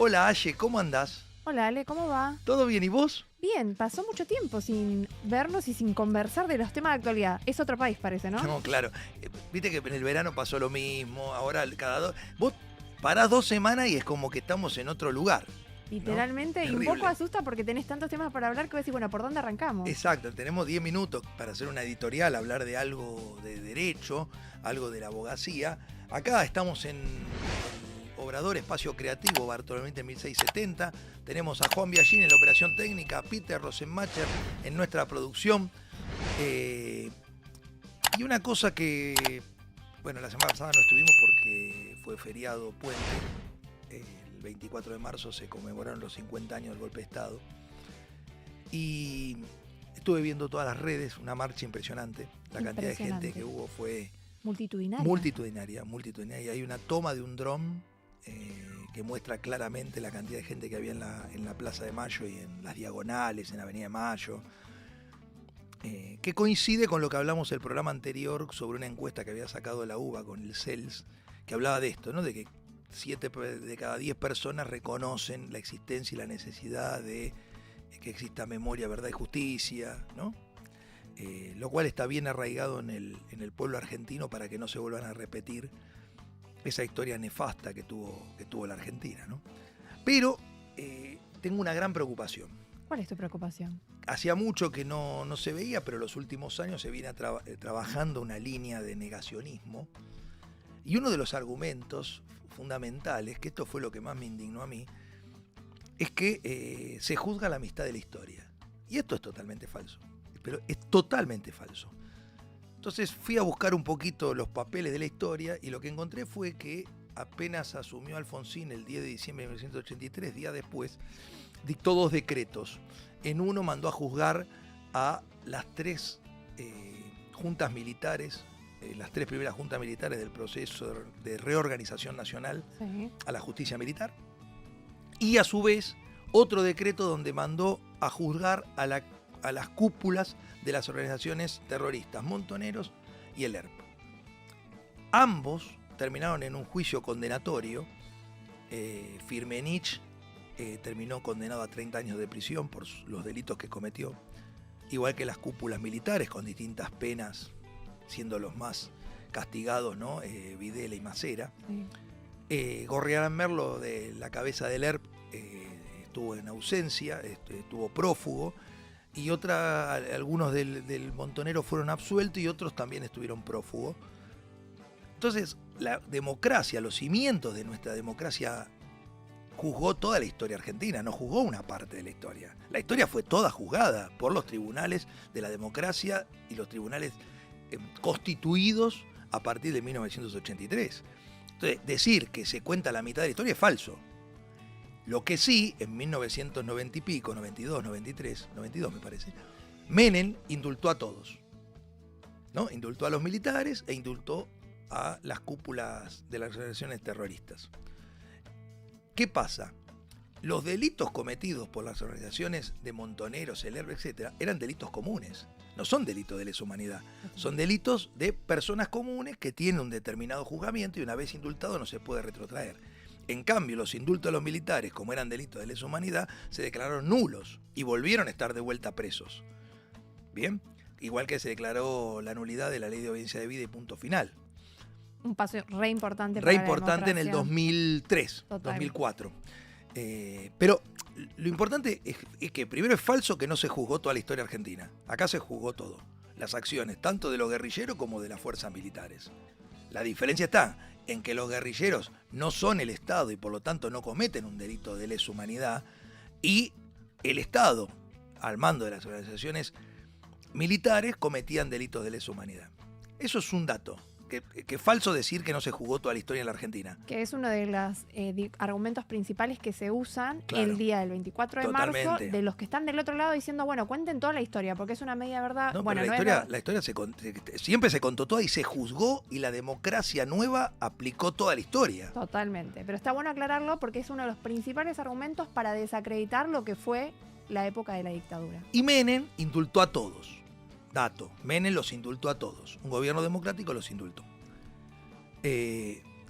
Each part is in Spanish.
Hola, Aye, ¿cómo andás? Hola Ale, ¿cómo va? ¿Todo bien y vos? Bien, pasó mucho tiempo sin vernos y sin conversar de los temas de actualidad. Es otro país, parece, ¿no? No, claro. Viste que en el verano pasó lo mismo, ahora cada dos... Vos parás 2 semanas y es como que estamos en otro lugar, ¿no? Literalmente, y un Terrible. poco asusta porque tenés tantos temas para hablar que vos decís, bueno, ¿por dónde arrancamos? Exacto, tenemos 10 minutos para hacer una editorial, hablar de algo de derecho, algo de la abogacía. Acá estamos en Obrador Espacio Creativo, Bartolomé 1670. Tenemos a Juan Biagini en la operación técnica, a Peter Rosenmacher en nuestra producción. Y una cosa que, bueno, la semana pasada no estuvimos porque fue feriado puente. El 24 de marzo se conmemoraron los 50 años del golpe de Estado. Y estuve viendo todas las redes, una marcha impresionante. La cantidad de gente que hubo fue multitudinaria. multitudinaria. Hay una toma de un dron que muestra claramente la cantidad de gente que había en la Plaza de Mayo y en las diagonales, en Avenida de Mayo. Que coincide con lo que hablamos el programa anterior sobre una encuesta que había sacado la UBA con el CELS, que hablaba de esto, ¿no? De que 7 de cada 10 personas reconocen la existencia y la necesidad de que exista memoria, verdad y justicia, ¿no? Lo cual está bien arraigado en el pueblo argentino para que no se vuelvan a repetir esa historia nefasta que tuvo la Argentina, ¿no? Pero tengo una gran preocupación. ¿Cuál es tu preocupación? Hacía mucho que no se veía, pero en los últimos años se viene trabajando una línea de negacionismo. Y uno de los argumentos fundamentales, que esto fue lo que más me indignó a mí, es que se juzga la amistad de la historia. Y esto es totalmente falso. Pero es totalmente falso. Entonces fui a buscar un poquito los papeles de la historia y lo que encontré fue que apenas asumió Alfonsín el 10 de diciembre de 1983, días después, dictó 2 decretos. En uno mandó a juzgar a las 3 juntas militares, las 3 primeras juntas militares del proceso de reorganización nacional, Sí. a la justicia militar. Y a su vez, otro decreto donde mandó a juzgar a las cúpulas de las organizaciones terroristas, Montoneros y el ERP. Ambos terminaron en un juicio condenatorio. Firmenich terminó condenado a 30 años de prisión por los delitos que cometió, igual que las cúpulas militares con distintas penas, siendo los más castigados, ¿no? Videla y Macera. Sí. Gorriarán Merlo, de la cabeza del ERP, estuvo en ausencia, estuvo prófugo, y algunos del Montonero fueron absueltos y otros también estuvieron prófugos. Entonces, la democracia, los cimientos de nuestra democracia, juzgó toda la historia argentina, no juzgó una parte de la historia. La historia fue toda juzgada por los tribunales de la democracia y los tribunales constituidos a partir de 1983. Entonces, decir que se cuenta la mitad de la historia es falso. Lo que sí, en 1990 y pico, 92, 93, 92 me parece, Menem indultó a todos, ¿no? Indultó a los militares e indultó a las cúpulas de las organizaciones terroristas. ¿Qué pasa? Los delitos cometidos por las organizaciones de Montoneros, el ERP, etc., eran delitos comunes. No son delitos de lesa humanidad. Son delitos de personas comunes que tienen un determinado juzgamiento y una vez indultado no se puede retrotraer. En cambio, los indultos a los militares, como eran delitos de lesa humanidad, se declararon nulos y volvieron a estar de vuelta presos. ¿Bien? Igual que se declaró la nulidad de la ley de obediencia debida y punto final. Un paso re importante Re para importante la en el democracia. 2003, Total. 2004. Pero lo importante es que primero es falso que no se juzgó toda la historia argentina. Acá se juzgó todo. Las acciones, tanto de los guerrilleros como de las fuerzas militares. La diferencia está en que los guerrilleros no son el Estado y por lo tanto no cometen un delito de lesa humanidad, y el Estado, al mando de las organizaciones militares, cometían delitos de lesa humanidad. Eso es un dato. Que es falso decir que no se jugó toda la historia en la Argentina. Que es uno de los argumentos principales que se usan Claro. el día del 24 de marzo, Totalmente. de los que están del otro lado diciendo, bueno, cuenten toda la historia, porque es una media verdad. No, Bueno, pero no la historia siempre se contó toda y se juzgó, y la democracia nueva aplicó toda la historia. Totalmente, pero está bueno aclararlo porque es uno de los principales argumentos para desacreditar lo que fue la época de la dictadura. Y Menem indultó a todos. Dato, Menem los indultó a todos. Un gobierno democrático los indultó.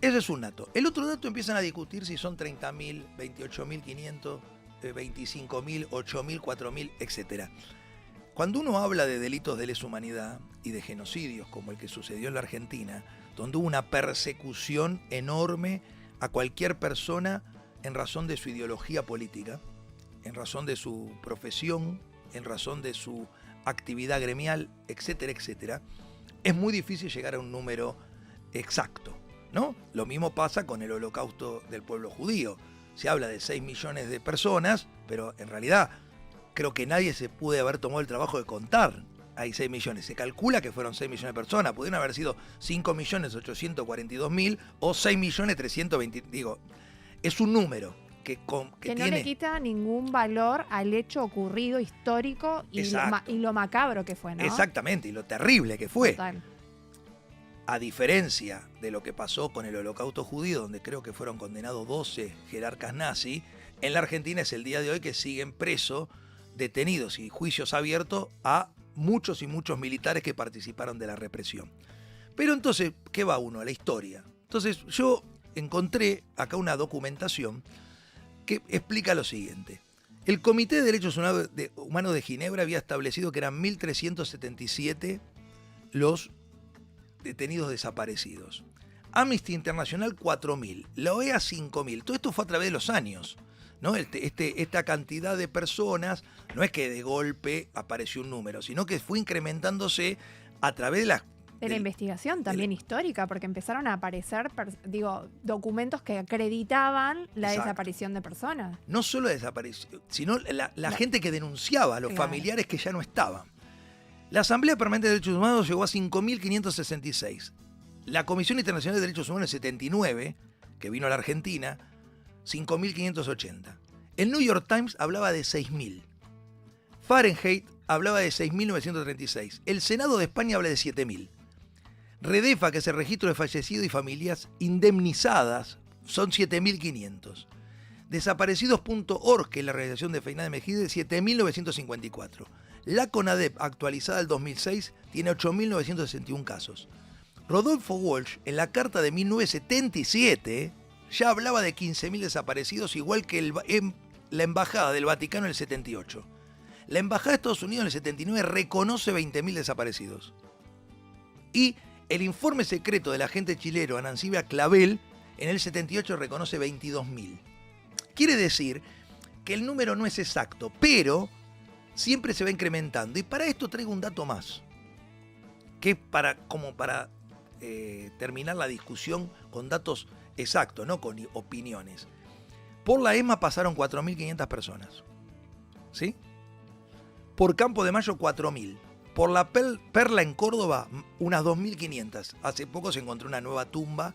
Ese es un dato. El otro dato empiezan a discutir si son 30.000, 28.500, 25.000, 8.000, 4.000, etc. Cuando uno habla de delitos de lesa humanidad y de genocidios como el que sucedió en la Argentina, donde hubo una persecución enorme a cualquier persona en razón de su ideología política, en razón de su profesión, en razón de su actividad gremial, etcétera, etcétera, es muy difícil llegar a un número exacto, ¿no? Lo mismo pasa con el holocausto del pueblo judío. Se habla de 6 millones de personas, pero en realidad creo que nadie se pudo haber tomado el trabajo de contar. Hay 6 millones. Se calcula que fueron 6 millones de personas. Pudieron haber sido 5.842.000 o 6.320.000. Digo, es un número que no tiene... le quita ningún valor al hecho ocurrido histórico y lo macabro que fue, ¿no? Exactamente, y lo terrible que fue. Total. A diferencia de lo que pasó con el holocausto judío, donde creo que fueron condenados 12 jerarcas nazis, en la Argentina es el día de hoy que siguen presos, detenidos y juicios abiertos a muchos y muchos militares que participaron de la represión. Pero entonces, ¿qué va uno? A la historia. Entonces yo encontré acá una documentación que explica lo siguiente. El Comité de Derechos Humanos de Ginebra había establecido que eran 1.377 los detenidos desaparecidos. Amnesty Internacional 4.000, la OEA 5.000. Todo esto fue a través de los años, ¿no? Esta cantidad de personas no es que de golpe apareció un número, sino que fue incrementándose a través de la investigación también histórica, porque empezaron a aparecer, documentos que acreditaban la desaparición de personas. No solo la desaparición, sino la gente que denunciaba a los familiares que ya no estaban. La Asamblea Permanente de Derechos Humanos llegó a 5.566. La Comisión Internacional de Derechos Humanos 79, que vino a la Argentina, 5.580. El New York Times hablaba de 6.000. Fahrenheit hablaba de 6.936. El Senado de España habla de 7.000. Redefa, que es el registro de fallecidos y familias indemnizadas, son 7.500. Desaparecidos.org, que es la organización de Feinade Mejide, 7.954. La CONADEP, actualizada del 2006, tiene 8.961 casos. Rodolfo Walsh, en la carta de 1977, ya hablaba de 15.000 desaparecidos, igual que la Embajada del Vaticano en el 78. La Embajada de Estados Unidos en el 79 reconoce 20.000 desaparecidos. Y el informe secreto del agente chileno Anancibia Clavel en el 78 reconoce 22.000. Quiere decir que el número no es exacto, pero siempre se va incrementando. Y para esto traigo un dato más, que es para terminar la discusión con datos exactos, no con opiniones. Por la ESMA pasaron 4.500 personas, ¿sí? Por Campo de Mayo 4.000. Por la Perla en Córdoba unas 2.500. Hace poco se encontró una nueva tumba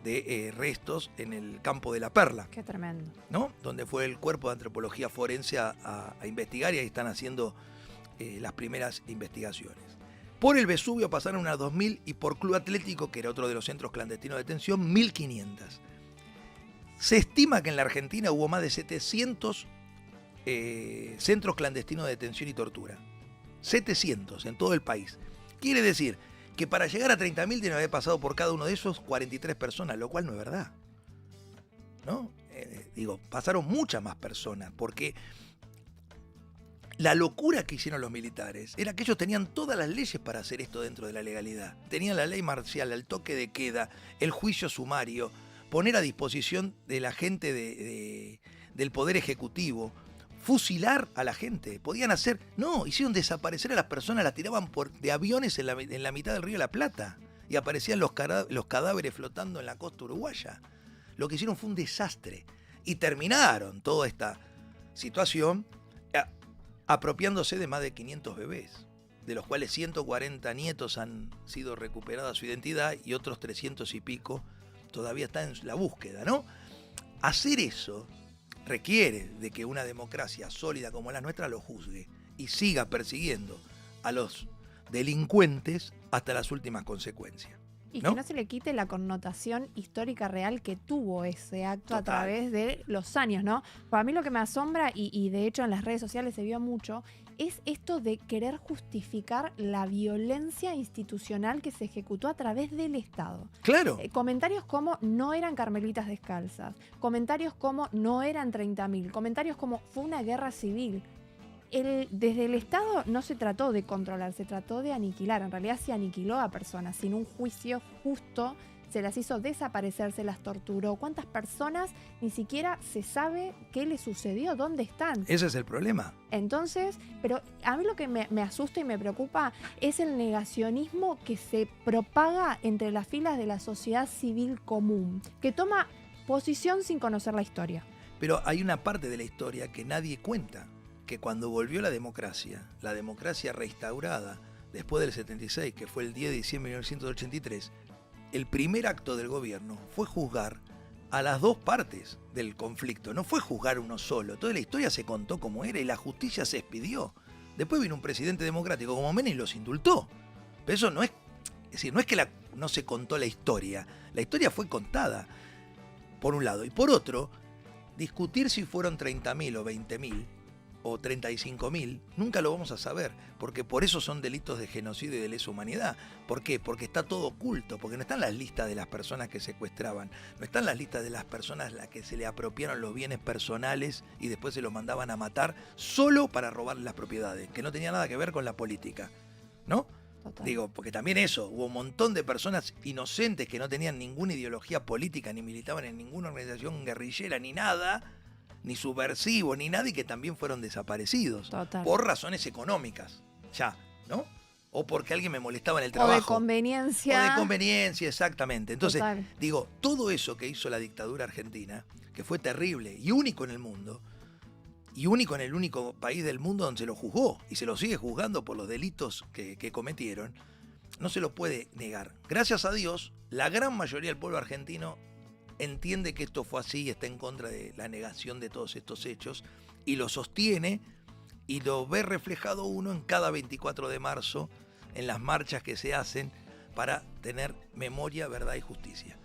de restos en el Campo de la Perla. Qué tremendo. ¿No? Donde fue el cuerpo de antropología forense a investigar, y ahí están haciendo las primeras investigaciones. Por el Vesubio pasaron unas 2.000 y por Club Atlético, que era otro de los centros clandestinos de detención, 1.500. Se estima que en la Argentina hubo más de 700 centros clandestinos de detención y tortura. 700 en todo el país. Quiere decir que para llegar a 30.000 tiene que haber pasado por cada uno de esos 43 personas, lo cual no es verdad, ¿no? Pasaron muchas más personas, porque la locura que hicieron los militares era que ellos tenían todas las leyes para hacer esto dentro de la legalidad. Tenían la ley marcial, el toque de queda, el juicio sumario, poner a disposición de la gente del Poder Ejecutivo, fusilar a la gente. Podían hacer... No, hicieron desaparecer a las personas, las tiraban de aviones en la mitad del Río de la Plata y aparecían los cadáveres flotando en la costa uruguaya. Lo que hicieron fue un desastre. Y terminaron toda esta situación apropiándose de más de 500 bebés, de los cuales 140 nietos han sido recuperadas su identidad y otros 300 y pico todavía están en la búsqueda, ¿no? Hacer eso requiere de que una democracia sólida como la nuestra lo juzgue y siga persiguiendo a los delincuentes hasta las últimas consecuencias. Y ¿no? que no se le quite la connotación histórica real que tuvo ese acto Total. a través de los años, ¿no? Para mí lo que me asombra, y de hecho en las redes sociales se vio mucho, es esto de querer justificar la violencia institucional que se ejecutó a través del Estado. Claro. Comentarios como no eran carmelitas descalzas, comentarios como no eran 30.000, comentarios como fue una guerra civil. Desde el Estado no se trató de controlar, se trató de aniquilar. En realidad se aniquiló a personas sin un juicio justo, se las hizo desaparecer, se las torturó. ¿Cuántas personas ni siquiera se sabe qué les sucedió, dónde están? Ese es el problema. Entonces, pero a mí lo que me asusta y me preocupa es el negacionismo que se propaga entre las filas de la sociedad civil común, que toma posición sin conocer la historia. Pero hay una parte de la historia que nadie cuenta, que cuando volvió la democracia restaurada después del 76, que fue el 10 de diciembre de 1983, el primer acto del gobierno fue juzgar a las dos partes del conflicto, no fue juzgar uno solo. Toda la historia se contó como era y la justicia se expidió. Después vino un presidente democrático como Menem y los indultó. Pero eso no es decir, no es que no se contó la historia fue contada, por un lado. Y por otro, discutir si fueron 30.000 o 20.000 o 35.000, nunca lo vamos a saber, porque por eso son delitos de genocidio y de lesa humanidad. ¿Por qué? Porque está todo oculto, porque no están las listas de las personas que secuestraban, no están las listas de las personas a las que se le apropiaron los bienes personales y después se los mandaban a matar solo para robarles las propiedades, que no tenía nada que ver con la política, ¿no? Total. Digo, porque también eso, hubo un montón de personas inocentes que no tenían ninguna ideología política, ni militaban en ninguna organización guerrillera, ni nada, ni subversivo, ni nada, y que también fueron desaparecidos. Total. Por razones económicas, ya, ¿no? O porque alguien me molestaba en el O trabajo. de conveniencia. O de conveniencia, exactamente. Entonces, Total. digo, todo eso que hizo la dictadura argentina, que fue terrible y único en el mundo, y único en el único país del mundo donde se lo juzgó, y se lo sigue juzgando por los delitos que cometieron, no se lo puede negar. Gracias a Dios, la gran mayoría del pueblo argentino entiende que esto fue así y está en contra de la negación de todos estos hechos, y lo sostiene y lo ve reflejado uno en cada 24 de marzo, en las marchas que se hacen para tener memoria, verdad y justicia.